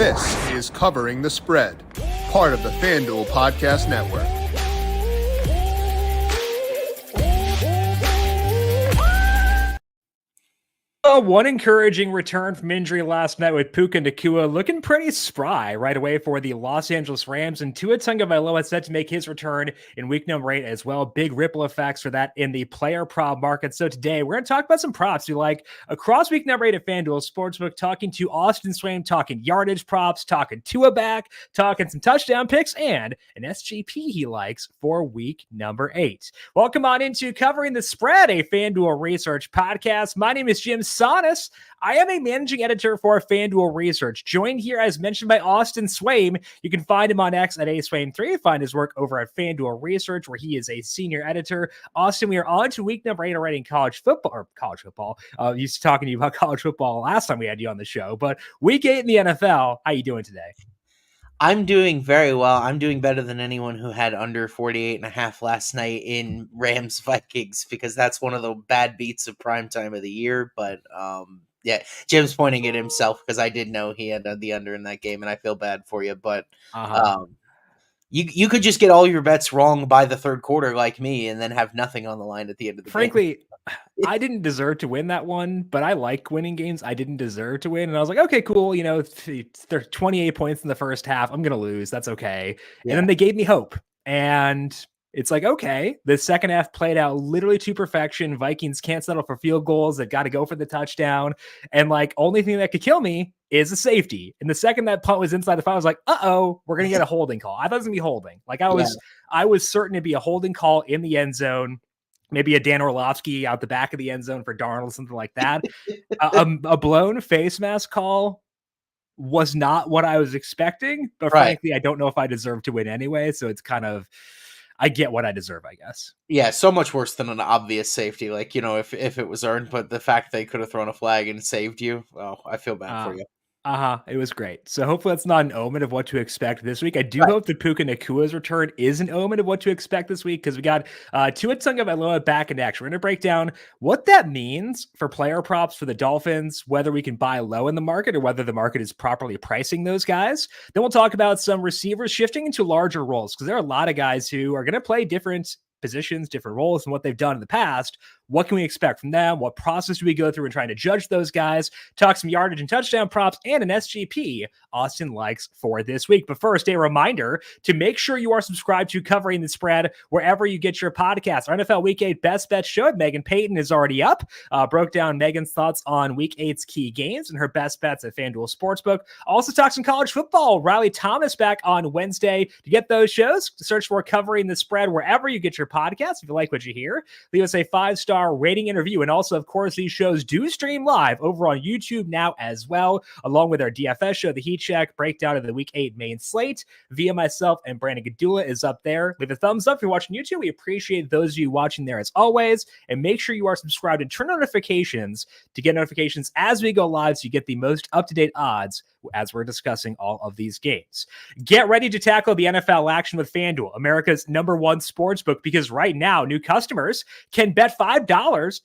This is Covering the Spread, part of the FanDuel Podcast Network. One encouraging return from injury last night with Puka Nacua looking pretty spry right away for the Los Angeles Rams, and Tua Tagovailoa set to make his return in week number 8 as well. Big ripple effects for that in the player prop market. So today we're going to talk about some props you like across week number 8 at FanDuel Sportsbook, talking to Austin Swaim, talking yardage props, talking Tua back, talking some touchdown picks, and an SGP he likes for week number 8. Welcome on into Covering the Spread, a FanDuel Research podcast. My name is JimSannes. I am a managing editor for FanDuel Research, joined here as mentioned by Austin Swaim. You can find him on X at aswaim3. Find his work over at FanDuel Research, where he is a senior editor. Austin, we are on to week number 8 already in college football. Used to talking to you about college football last time we had you on the show, but week 8 in the NFL. How you doing today? I'm doing very well. I'm doing better than anyone who had under 48.5 last night in Rams Vikings, because that's one of the bad beats of prime time of the year. But yeah, Jim's pointing at himself because I did know he had the under in that game, and I feel bad for you. But you could just get all your bets wrong by the third quarter like me, and then have nothing on the line at the end of the game. Frankly, I didn't deserve to win that one, but I like winning games I didn't deserve to win. And I was like, okay, cool. You know, there's 28 points in the first half. I'm going to lose. That's okay. Yeah. And then they gave me hope. And it's like, okay, the second half played out literally to perfection. Vikings can't settle for field goals. They've got to go for the touchdown. And like, only thing that could kill me is a safety. And the second that punt was inside the 5, I was like, uh-oh, we're going to get a holding call. I thought it was going to be holding. Like I was certain to be a holding call in the end zone. Maybe a Dan Orlovsky out the back of the end zone for Darnold, something like that. A blown face mask call was not what I was expecting, but frankly, I don't know if I deserve to win anyway. So it's kind of, I get what I deserve, I guess. Yeah, so much worse than an obvious safety. Like, you know, if it was earned, but the fact they could have thrown a flag and saved you, oh, I feel bad for you. It was great. So hopefully that's not an omen of what to expect this week. I do hope that Puka Nacua's return is an omen of what to expect this week, because we got Tua Tagovailoa back in action. We're going to break down what that means for player props for the Dolphins, whether we can buy low in the market or whether the market is properly pricing those guys. Then we'll talk about some receivers shifting into larger roles, because there are a lot of guys who are going to play different positions, different roles than what they've done in the past. What can we expect from them? What process do we go through in trying to judge those guys? Talk some yardage and touchdown props and an SGP Austin likes for this week. But first, a reminder to make sure you are subscribed to Covering the Spread wherever you get your podcasts. Our NFL Week 8 Best Bet Show, Megan Payton, is already up. Broke down Megan's thoughts on Week 8's key games and her best bets at FanDuel Sportsbook. Also talk some college football. Riley Thomas back on Wednesday. To get those shows, search for Covering the Spread wherever you get your podcasts. If you like what you hear, leave us a 5-star rating and review. And also, of course, these shows do stream live over on YouTube now as well, along with our DFS show, The Heat Check, breakdown of the Week 8 main slate via myself and Brandon Gadula is up there. Leave a thumbs up if you're watching YouTube. We appreciate those of you watching there as always. And make sure you are subscribed and turn notifications to get notifications as we go live, so you get the most up-to-date odds as we're discussing all of these games. Get ready to tackle the NFL action with FanDuel, America's #1 sportsbook, because right now, new customers can bet $5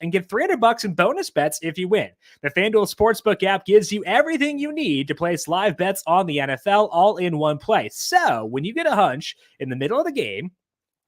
and get $300 in bonus bets if you win. The FanDuel Sportsbook app gives you everything you need to place live bets on the NFL all in one place. So when you get a hunch in the middle of the game,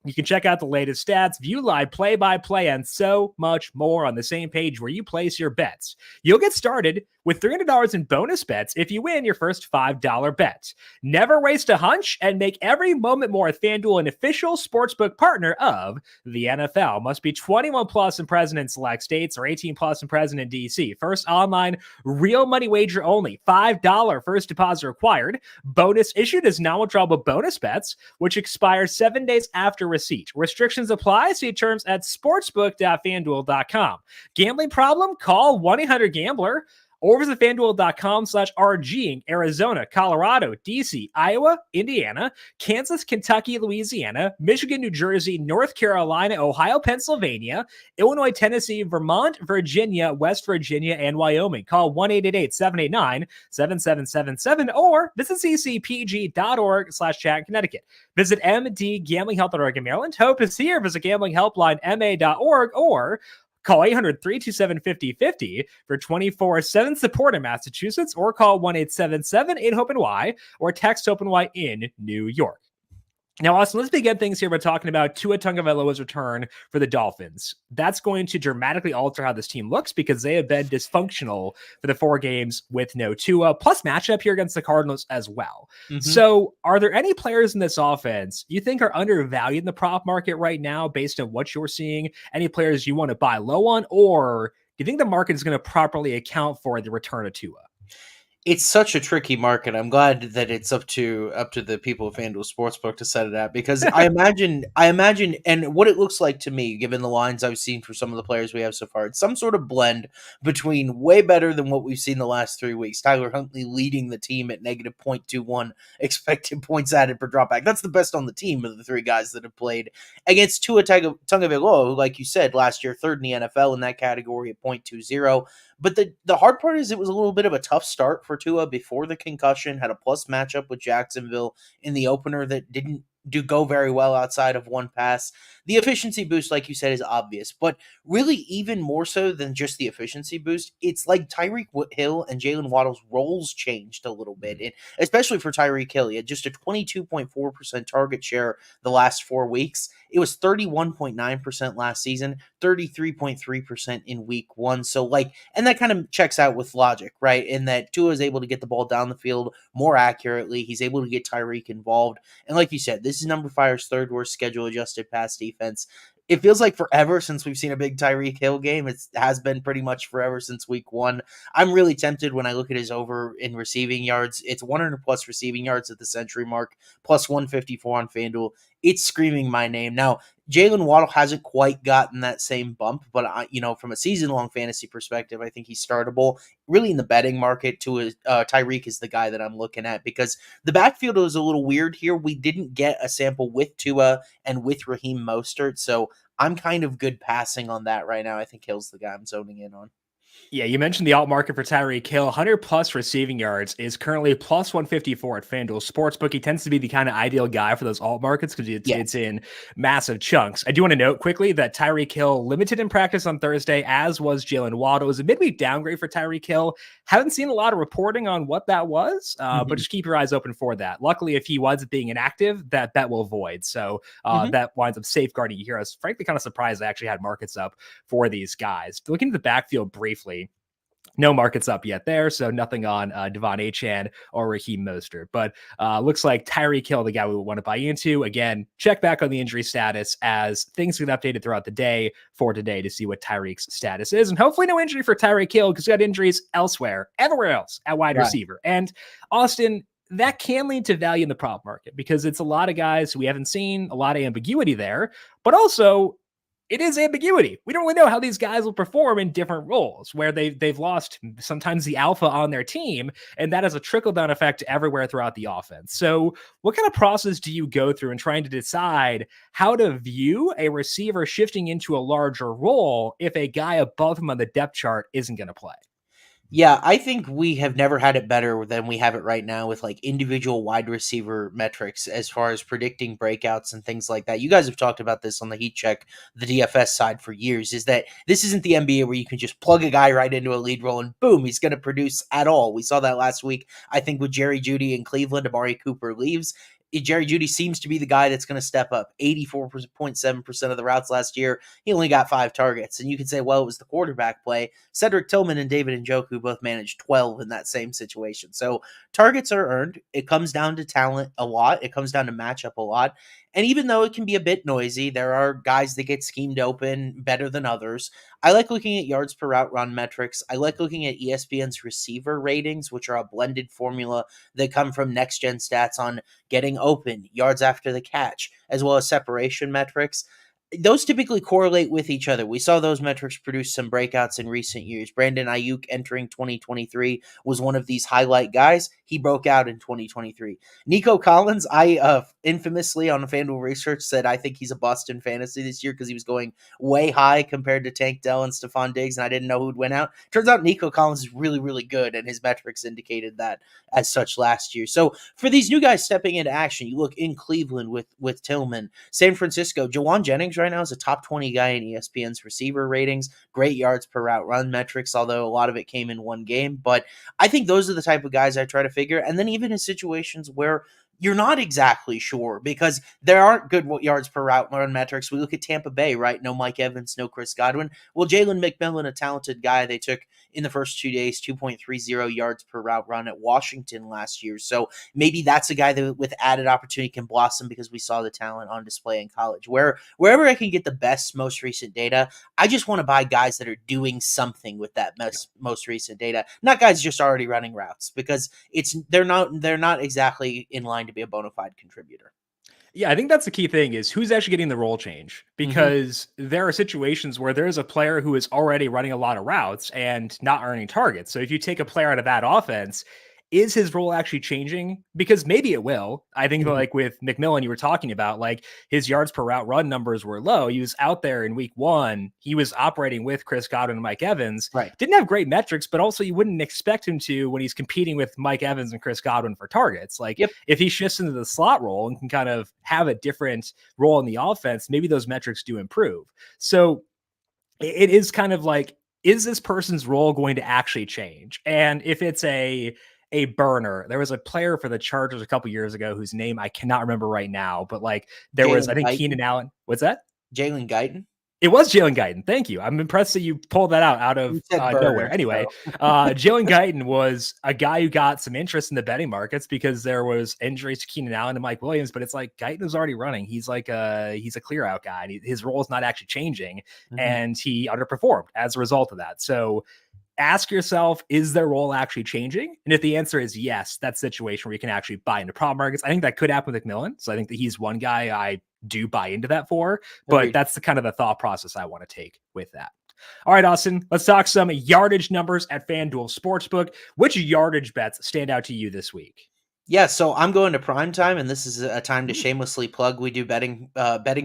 you can check out the latest stats, view live play-by-play, and so much more on the same page where you place your bets. You'll get started with $300 in bonus bets if you win your first $5 bet. Never waste a hunch and make every moment more at FanDuel, an official sportsbook partner of the NFL. Must be 21 plus and present in select states, or 18 plus and present in DC. First online real money wager only. $5 first deposit required. Bonus issued as non-withdrawable bonus bets, which expire 7 days after receipt. Restrictions apply. See terms at sportsbook.fanduel.com. Gambling problem? Call 1-800-GAMBLER. Or visit FanDuel.com/RG in Arizona, Colorado, DC, Iowa, Indiana, Kansas, Kentucky, Louisiana, Michigan, New Jersey, North Carolina, Ohio, Pennsylvania, Illinois, Tennessee, Vermont, Virginia, West Virginia, and Wyoming. Call 1-888-789-7777 or visit ccpg.org/chat in Connecticut. Visit MD Gambling Help.org in Maryland. Hope is here. Visit gamblinghelplinema.org or Call 800-327-5050 for 24/7 support in Massachusetts, or call 1-877-8-HOPE-NY, or text HOPE-NY in New York. Now, Austin, let's begin things here by talking about Tua Tagovailoa's return for the Dolphins. That's going to dramatically alter how this team looks because they have been dysfunctional for the 4 games with no Tua, plus matchup here against the Cardinals as well. So are there any players in this offense you think are undervalued in the prop market right now based on what you're seeing? Any players you want to buy low on, or do you think the market is going to properly account for the return of Tua? It's such a tricky market. I'm glad that it's up to the people of FanDuel Sportsbook to set it up, because I imagine, and what it looks like to me, given the lines I've seen for some of the players we have so far, it's some sort of blend between way better than what we've seen the last 3 weeks. Tyler Huntley leading the team at negative 0.21 expected points added per dropback. That's the best on the team of the 3 guys that have played against Tua Tagovailoa, who, like you said, last year third in the NFL in that category at 0.20. But the hard part is it was a little bit of a tough start for Tua before the concussion. Had a plus matchup with Jacksonville in the opener that didn't go very well outside of one pass. The efficiency boost, like you said, is obvious, but really even more so than just the efficiency boost, it's like Tyreek Hill and Jalen Waddle's roles changed a little bit, and especially for Tyreek Hill. He had just a 22.4% target share the last 4 weeks. It was 31.9% last season, 33.3% in week 1. So and that kind of checks out with logic, right? In that Tua is able to get the ball down the field more accurately. He's able to get Tyreek involved. And like you said, this is number 5's third worst schedule adjusted pass defense. It feels like forever since we've seen a big Tyreek Hill game. It has been pretty much forever since week 1. I'm really tempted when I look at his over in receiving yards. It's 100 plus receiving yards at the century mark, plus 154 on FanDuel. It's screaming my name. Now, Jalen Waddle hasn't quite gotten that same bump, but from a season-long fantasy perspective, I think he's startable. Really, in the betting market, Tyreek is the guy that I'm looking at, because the backfield is a little weird here. We didn't get a sample with Tua and with Raheem Mostert, so I'm kind of good passing on that right now. I think Hill's the guy I'm zoning in on. Yeah, you mentioned the alt market for Tyreek Hill. 100 plus receiving yards is currently plus 154 at FanDuel Sportsbook. He tends to be the kind of ideal guy for those alt markets because it's in massive chunks. I do want to note quickly that Tyreek Hill limited in practice on Thursday, as was Jalen Waddle. It was a midweek downgrade for Tyreek Hill. Haven't seen a lot of reporting on what that was, but just keep your eyes open for that. Luckily, if he winds up being inactive, that will void. So that winds up safeguarding you here. I was frankly kind of surprised I actually had markets up for these guys. Looking at the backfield briefly, no markets up yet there, so nothing on Devon Achane or Raheem Mostert. But looks like Tyreek Hill, the guy we want to buy into. Again, check back on the injury status as things get updated throughout the day for today to see what Tyreek's status is. And hopefully no injury for Tyreek Hill, because we got injuries everywhere else at wide receiver. And Austin, that can lead to value in the prop market because it's a lot of guys who we haven't seen, a lot of ambiguity there, but also it is ambiguity. We don't really know how these guys will perform in different roles where they've lost sometimes the alpha on their team, and that has a trickle-down effect everywhere throughout the offense. So what kind of process do you go through in trying to decide how to view a receiver shifting into a larger role if a guy above him on the depth chart isn't going to play? Yeah, I think we have never had it better than we have it right now with individual wide receiver metrics as far as predicting breakouts and things like that. You guys have talked about this on the Heat Check, the DFS side for years, is that this isn't the NBA where you can just plug a guy right into a lead role and boom, he's going to produce at all. We saw that last week, I think, with Jerry Jeudy in Cleveland. Amari Cooper leaves. Jerry Jeudy seems to be the guy that's going to step up. 84.7% of the routes last year, he only got 5 targets. And you could say, well, it was the quarterback play. Cedric Tillman and David Njoku both managed 12 in that same situation. So targets are earned. It comes down to talent a lot. It comes down to matchup a lot. And even though it can be a bit noisy, there are guys that get schemed open better than others. I like looking at yards per route run metrics. I like looking at ESPN's receiver ratings, which are a blended formula that come from next gen stats on getting open, yards after the catch, as well as separation metrics. Those typically correlate with each other. We saw those metrics produce some breakouts in recent years. Brandon Ayuk entering 2023 was one of these highlight guys. He broke out in 2023. Nico Collins, I infamously on FanDuel Research said I think he's a bust in fantasy this year because he was going way high compared to Tank Dell and Stephon Diggs, and I didn't know who'd win out. Turns out Nico Collins is really, really good, and his metrics indicated that as such last year. So for these new guys stepping into action, you look in Cleveland with Tillman, San Francisco, Jawan Jennings range right now as a top 20 guy in ESPN's receiver ratings, great yards per route run metrics, although a lot of it came in one game. But I think those are the type of guys I try to figure. And then even in situations where you're not exactly sure because there aren't good yards per route run metrics. We look at Tampa Bay, right? No Mike Evans, no Chris Godwin. Well, Jalen McMillan, a talented guy they took in the first 2 days, 2.30 yards per route run at Washington last year. So maybe that's a guy that with added opportunity can blossom because we saw the talent on display in college. Wherever I can get the best, most recent data, I just want to buy guys that are doing something with that most recent data, not guys just already running routes because they're not exactly in line to be a bona fide contributor. Yeah, I think that's the key thing is who's actually getting the role change because there are situations where there's a player who is already running a lot of routes and not earning targets. So if you take a player out of that offense, is his role actually changing? Because maybe it will. I think like with McMillan, you were talking about, like his yards per route run numbers were low. He was out there in week 1. He was operating with Chris Godwin and Mike Evans. Right. Didn't have great metrics, but also you wouldn't expect him to when he's competing with Mike Evans and Chris Godwin for targets. Like if he shifts into the slot role and can kind of have a different role in the offense, maybe those metrics do improve. So it is kind of like, is this person's role going to actually change? And if it's a burner, there was a player for the Chargers a couple years ago whose name I cannot remember right now, but like there was, I think Keenan Allen. What's that? Jalen Guyton. It was Jalen Guyton. Thank you. I'm impressed that you pulled that out of nowhere. Anyway, Jalen Guyton was a guy who got some interest in the betting markets because there was injuries to Keenan Allen and Mike Williams, but it's like Guyton was already running. He's like he's a clear out guy. His role is not actually changing, and he underperformed as a result of that. So ask yourself, is their role actually changing? And if the answer is yes, that's a situation where you can actually buy into prop markets. I think that could happen with McMillan. So I think that he's one guy I do buy into that for, but that's the kind of the thought process I want to take with that. All right, Austin, let's talk some yardage numbers at FanDuel Sportsbook. Which yardage bets stand out to you this week? Yeah, so I'm going to prime time, and this is a time to shamelessly plug. We do betting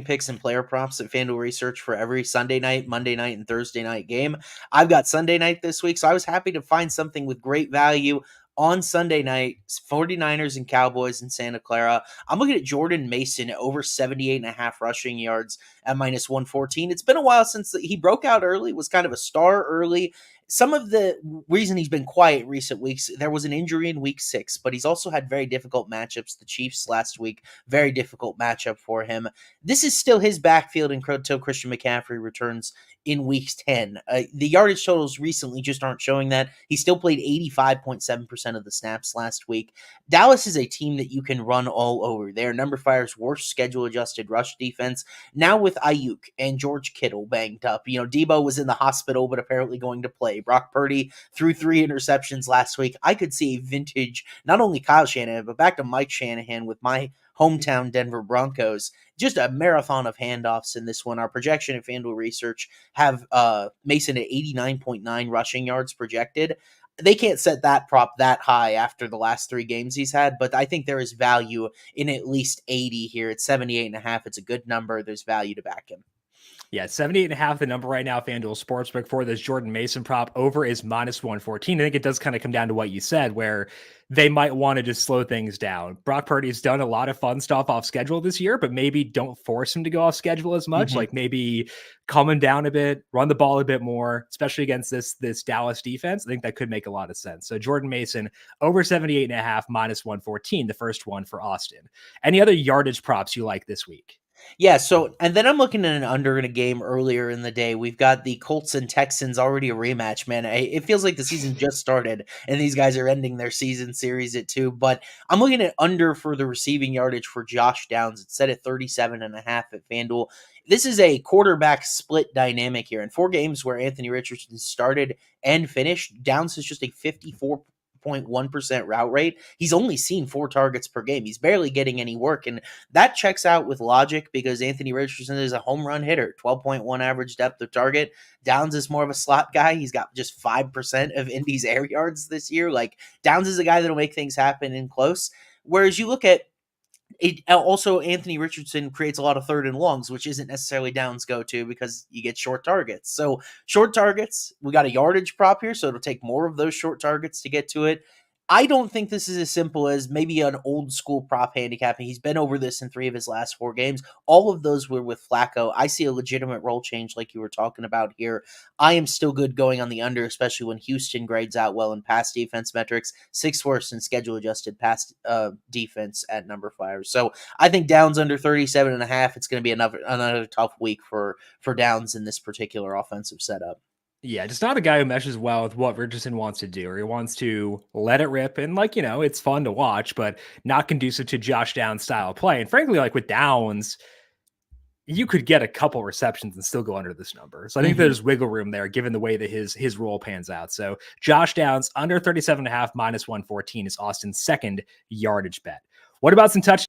picks and player props at FanDuel Research for every Sunday night, Monday night, and Thursday night game. I've got Sunday night this week, so I was happy to find something with great value on Sunday night, 49ers and Cowboys in Santa Clara. I'm looking at Jordan Mason over 78.5 rushing yards at minus 114. It's been a while since he broke out early, was kind of a star early. Some of the reason he's been quiet recent weeks, there was an injury in week 6, but he's also had very difficult matchups. The Chiefs last week, very difficult matchup for him. This is still his backfield until Christian McCaffrey returns in week 10. The yardage totals recently just aren't showing that. He still played 85.7% of the snaps last week. Dallas is a team that you can run all over. They're number 5's worst schedule-adjusted rush defense. Now with Ayuk and George Kittle banged up. Debo was in the hospital, but apparently going to play. Brock Purdy threw 3 interceptions last week. I could see a vintage, not only Kyle Shanahan, but back to Mike Shanahan with my hometown Denver Broncos. Just a marathon of handoffs in this one. Our projection at FanDuel Research have Mason at 89.9 rushing yards projected. They can't set that prop that high after the last 3 games he's had, but I think there is value in at least 80 here. At 78.5, it's a good number. There's value to back him. Yeah, 78.5, the number right now, FanDuel Sportsbook for this Jordan Mason prop. Over is minus 114. I think it does kind of come down to what you said, where they might want to just slow things down. Brock Purdy's done a lot of fun stuff off schedule this year, but maybe don't force him to go off schedule as much. Like maybe calm him down a bit, run the ball a bit more, especially against this Dallas defense. I think that could make a lot of sense. So Jordan Mason over 78.5, minus 114, the first one for Austin. Any other yardage props you like this week? Yeah, so, and then I'm looking at an under in a game earlier in the day. We've got the Colts and Texans, already a rematch, man. It feels like the season just started, and these guys are ending their season series at 2. But I'm looking at under for the receiving yardage for Josh Downs. It's set at 37.5 at FanDuel. This is a quarterback split dynamic here. In 4 games where Anthony Richardson started and finished, Downs is just a 54.1% route rate. He's only seen 4 targets per game. He's barely getting any work, and that checks out with logic because Anthony Richardson is a home run hitter, 12.1 average depth of target. Downs is more of a slot guy. He's got just 5% of Indy's air yards this year. Like, Downs is a guy that'll make things happen in close. Whereas you look at it, also Anthony Richardson creates a lot of 3rd and longs, which isn't necessarily Downs' go-to because you get short targets. So short targets, we got a yardage prop here, so it'll take more of those short targets to get to it. I don't think this is as simple as maybe an old school prop handicapping. He's been over this in 3 of his last 4 games. All of those were with Flacco. I see a legitimate role change like you were talking about here. I am still good going on the under, especially when Houston grades out well in pass defense metrics. 6th worst in schedule adjusted pass defense at number 5. So I think Downs under 37.5. It's going to be another tough week for Downs in this particular offensive setup. Yeah, just not a guy who meshes well with what Richardson wants to do, or he wants to let it rip. And it's fun to watch, but not conducive to Josh Downs style of play. And frankly, like with Downs, you could get a couple receptions and still go under this number. So I think there's wiggle room there, given the way that his role pans out. So Josh Downs under 37.5 minus 114 is Austin's second yardage bet. What about some touch?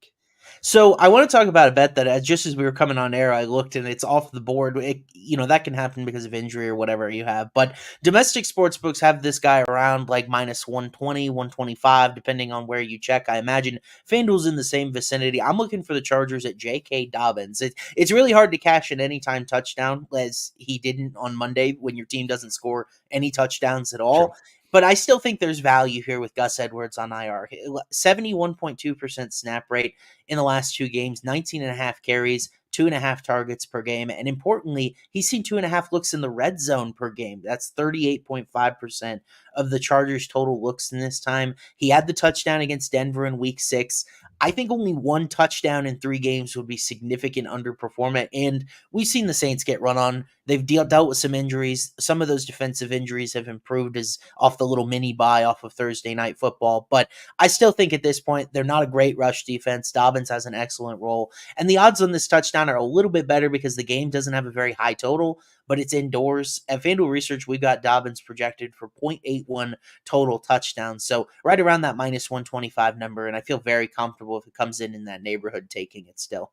So I want to talk about a bet that just as we were coming on air, I looked and it's off the board. That can happen because of injury or whatever you have. But domestic sports books have this guy around like minus 120, 125, depending on where you check. I imagine FanDuel's in the same vicinity. I'm looking for the Chargers at J.K. Dobbins. It's really hard to cash an anytime touchdown, as he didn't on Monday when your team doesn't score any touchdowns at all. True. But I still think there's value here with Gus Edwards on IR. 71.2% snap rate in the last 2 games, 19.5 carries, 2.5 targets per game. And importantly, he's seen 2.5 looks in the red zone per game. That's 38.5% of the Chargers' total looks in this time. He had the touchdown against Denver in week 6. I think only 1 touchdown in 3 games would be significant underperformance. And we've seen the Saints get run on. They've dealt with some injuries. Some of those defensive injuries have improved as off the little mini bye off of Thursday Night Football. But I still think at this point, they're not a great rush defense. Dobbins has an excellent role. And the odds on this touchdown are a little bit better because the game doesn't have a very high total, but it's indoors. At FanDuel Research, we got Dobbins projected for 0.81 total touchdowns. So right around that minus 125 number. And I feel very comfortable if it comes in that neighborhood taking it still.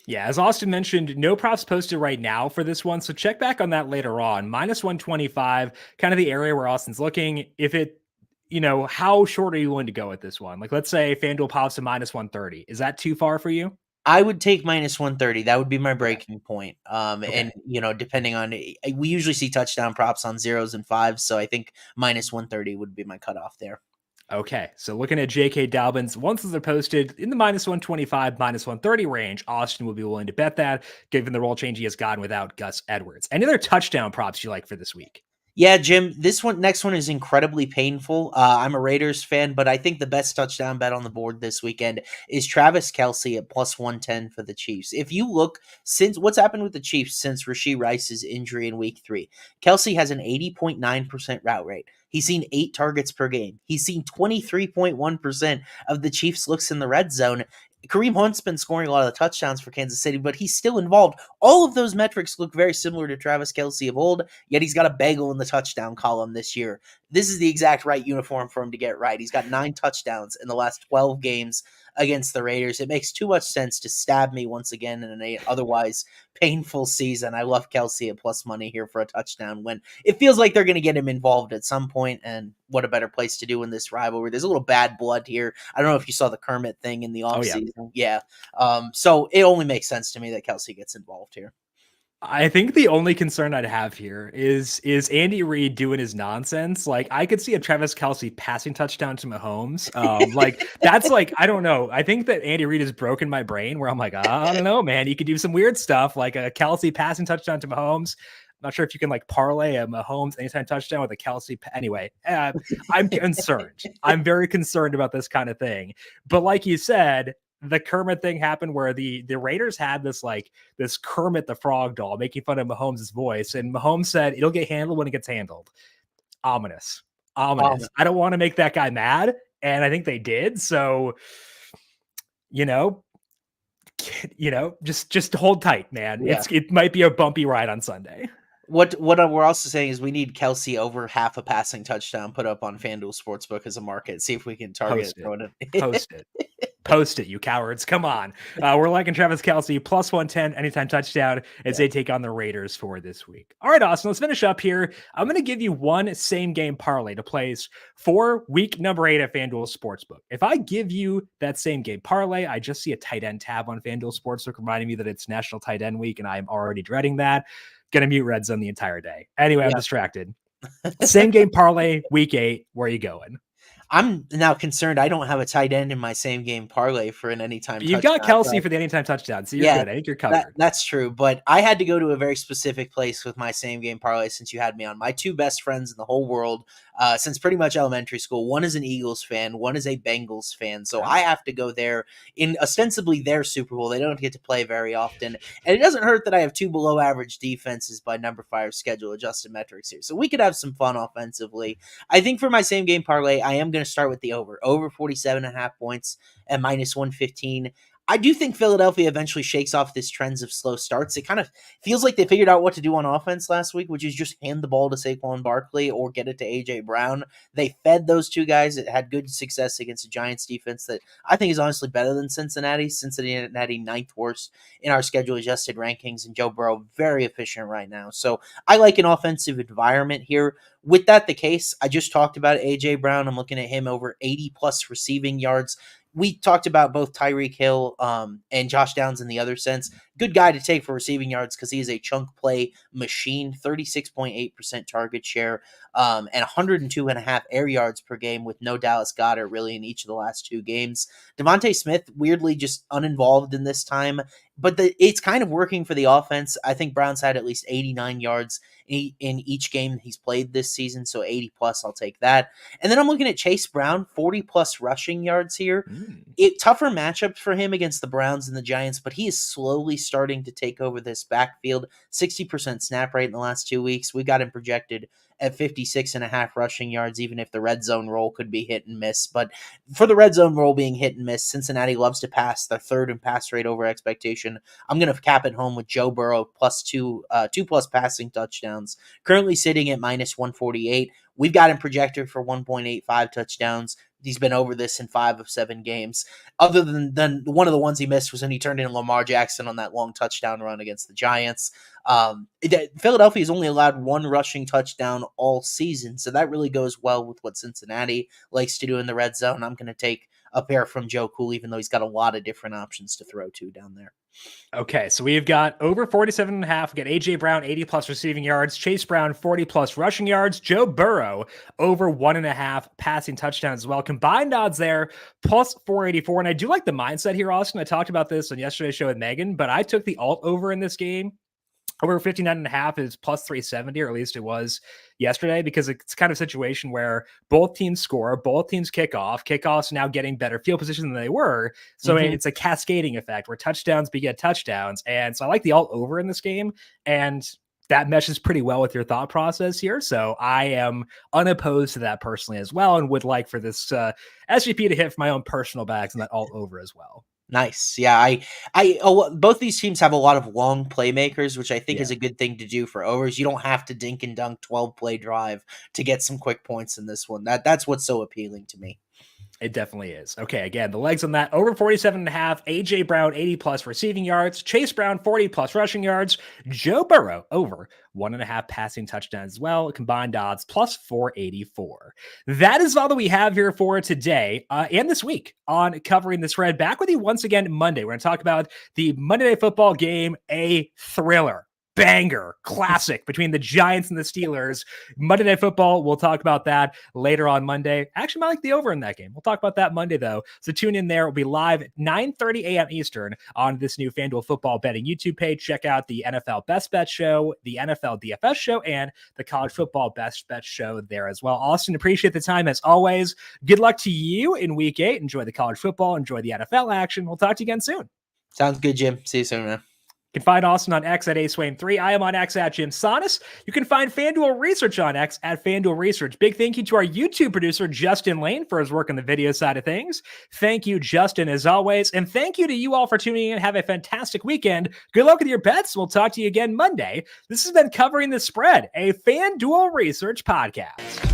Yeah, as Austin mentioned, no props posted right now for this one. So check back on that later on. Minus 125, kind of the area where Austin's looking. If it, how short are you willing to go at this one? Like, let's say FanDuel pops to minus 130. Is that too far for you? I would take minus 130. That would be my breaking point. Okay. And, depending on, we usually see touchdown props on 0s and 5s. So I think minus 130 would be my cutoff there. Okay, so looking at J.K. Dobbins, once they're posted in the minus 125, minus 130 range, Austin would be willing to bet that, given the role change he has gotten without Gus Edwards. Any other touchdown props you like for this week? Yeah, Jim, next one is incredibly painful. I'm a Raiders fan, but I think the best touchdown bet on the board this weekend is Travis Kelce at plus 110 for the Chiefs. If you look, since what's happened with the Chiefs since Rashee Rice's injury in week 3, Kelce has an 80.9% route rate. He's seen 8 targets per game. He's seen 23.1% of the Chiefs' looks in the red zone. Kareem Hunt's been scoring a lot of the touchdowns for Kansas City, but he's still involved. All of those metrics look very similar to Travis Kelce of old, yet he's got a bagel in the touchdown column this year. This is the exact right uniform for him to get right. He's got 9 touchdowns in the last 12 games against the Raiders. It makes too much sense to stab me once again in an otherwise painful season. I love Kelce at plus money here for a touchdown when it feels like they're going to get him involved at some point, and what a better place to do in this rivalry. There's a little bad blood here. I don't know if you saw the Kermit thing in the offseason. Oh, yeah. So it only makes sense to me that Kelce gets involved here. I think the only concern I'd have here is Andy Reid doing his nonsense. Like, I could see a Travis Kelce passing touchdown to Mahomes. That's like, I don't know. I think that Andy Reid has broken my brain where I'm like, I don't know, man. You could do some weird stuff like a Kelce passing touchdown to Mahomes. I'm not sure if you can like parlay a Mahomes anytime touchdown with a Kelce. Anyway, I'm concerned. I'm very concerned about this kind of thing. But like you said, the Kermit thing happened where the Raiders had this Kermit the Frog doll making fun of Mahomes' voice, and Mahomes said it'll get handled when it gets handled. Ominous. I don't want to make that guy mad, and I think they did. So, just hold tight, man. Yeah. It might be a bumpy ride on Sunday. What we're also saying is we need Kelce over half a passing touchdown put up on FanDuel Sportsbook as a market. See if we can target it. Post it, you cowards. Come on. We're liking Travis Kelce plus 110 anytime touchdown as they take on the Raiders for this week. All right, Austin, let's finish up here. I'm going to give you one same game parlay to place for week number 8 at FanDuel Sportsbook. If I give you that same game parlay, I just see a tight end tab on FanDuel Sportsbook reminding me that it's National Tight End Week, and I'm already dreading that. Gonna mute Red Zone the entire day. Anyway, I'm distracted. Same game parlay, week 8. Where are you going? I'm now concerned I don't have a tight end in my same game parlay for an anytime You've got touchdown. Kelsey for the anytime touchdown, so you're Yeah, good. I think you're covered. that's true, but I had to go to a very specific place with my same game parlay since you had me on. My two best friends in the whole world, since pretty much elementary school, one is an Eagles fan, one is a Bengals fan, so I have to go there in ostensibly their Super Bowl. They don't get to play very often, and it doesn't hurt that I have two below average defenses by number 5 schedule adjusted metrics here, so we could have some fun offensively. I think for my same game parlay, I am going to start with the over 47.5 points at -115. I do think Philadelphia eventually shakes off this trends of slow starts. It kind of feels like they figured out what to do on offense last week, which is just hand the ball to Saquon Barkley or get it to A.J. Brown. They fed those two guys that had good success against a Giants defense that I think is honestly better than Cincinnati. Cincinnati 9th worst in our schedule adjusted rankings, and Joe Burrow very efficient right now. So I like an offensive environment here. With that the case, I just talked about A.J. Brown. I'm looking at him over 80-plus receiving yards. We talked about both Tyreek Hill and Josh Downs in the other sense. Good guy to take for receiving yards because he is a chunk play machine, 36.8% target share, and 102.5 air yards per game with no Dallas Goedert really in each of the last 2 games. Devontae Smith, weirdly just uninvolved in this time, but it's kind of working for the offense. I think Brown's had at least 89 yards in each game he's played this season, so 80-plus, I'll take that. And then I'm looking at Chase Brown, 40-plus rushing yards here. Tougher matchups for him against the Browns and the Giants, but he is slowly starting to take over this backfield. 60% snap rate in the last 2 weeks. We got him projected at 56.5 rushing yards, even if the red zone roll could be hit and miss. But for the red zone roll being hit and miss, Cincinnati loves to pass. They're 3rd in pass rate over expectation. I'm going to cap it home with Joe Burrow plus 2 plus passing touchdowns. Currently sitting at -148. We've got him projected for 1.85 touchdowns. He's been over this in 5 of 7 games. Other than one of the ones he missed was when he turned in Lamar Jackson on that long touchdown run against the Giants. Philadelphia has only allowed 1 rushing touchdown all season, so that really goes well with what Cincinnati likes to do in the red zone. I'm going to take a pair from Joe Cool, even though he's got a lot of different options to throw to down there. Okay, so we've got over 47.5. We got A.J. Brown, 80-plus receiving yards. Chase Brown, 40-plus rushing yards. Joe Burrow, over 1.5 passing touchdowns as well. Combined odds there, plus 484. And I do like the mindset here, Austin. I talked about this on yesterday's show with Megan, but I took the alt over in this game. Over 59.5 is plus 370, or at least it was yesterday, because it's kind of a situation where both teams score, both teams kick off. Kickoffs now getting better field position than they were. So it's a cascading effect where touchdowns beget touchdowns. And so I like the alt over in this game. And that meshes pretty well with your thought process here. So I am unopposed to that personally as well, and would like for this SGP to hit for my own personal bags and that alt over as well. Nice. Yeah, both these teams have a lot of long playmakers, which I think is a good thing to do for overs. You don't have to dink and dunk 12 play drive to get some quick points in this one. That's what's so appealing to me. It definitely is. Okay, again, the legs on that, over 47.5, A.J. Brown, 80-plus receiving yards, Chase Brown, 40-plus rushing yards, Joe Burrow, over 1.5 passing touchdowns as well, combined odds, plus 484. That is all that we have here for today and this week on Covering the Spread. Back with you once again Monday. We're going to talk about the Monday Night Football game, a thriller. Banger classic between the Giants and the Steelers. Monday Night Football, we'll talk about that later on Monday. Actually, I like the over in that game. We'll talk about that Monday, though. So tune in there. We'll be live at 9:30 a.m. Eastern on this new FanDuel Football Betting YouTube page. Check out the NFL Best Bet Show, the NFL DFS Show, and the College Football Best Bet Show there as well. Austin, appreciate the time as always. Good luck to you in Week 8. Enjoy the college football. Enjoy the NFL action. We'll talk to you again soon. Sounds good, Jim. See you soon, man. You can find Austin on X at Swaim3. I am on X at JimSannes. You can find FanDuel Research on X at FanDuel Research. Big thank you to our YouTube producer, Justin Lane, for his work on the video side of things. Thank you, Justin, as always. And thank you to you all for tuning in. Have a fantastic weekend. Good luck with your bets. We'll talk to you again Monday. This has been Covering the Spread, a FanDuel Research podcast.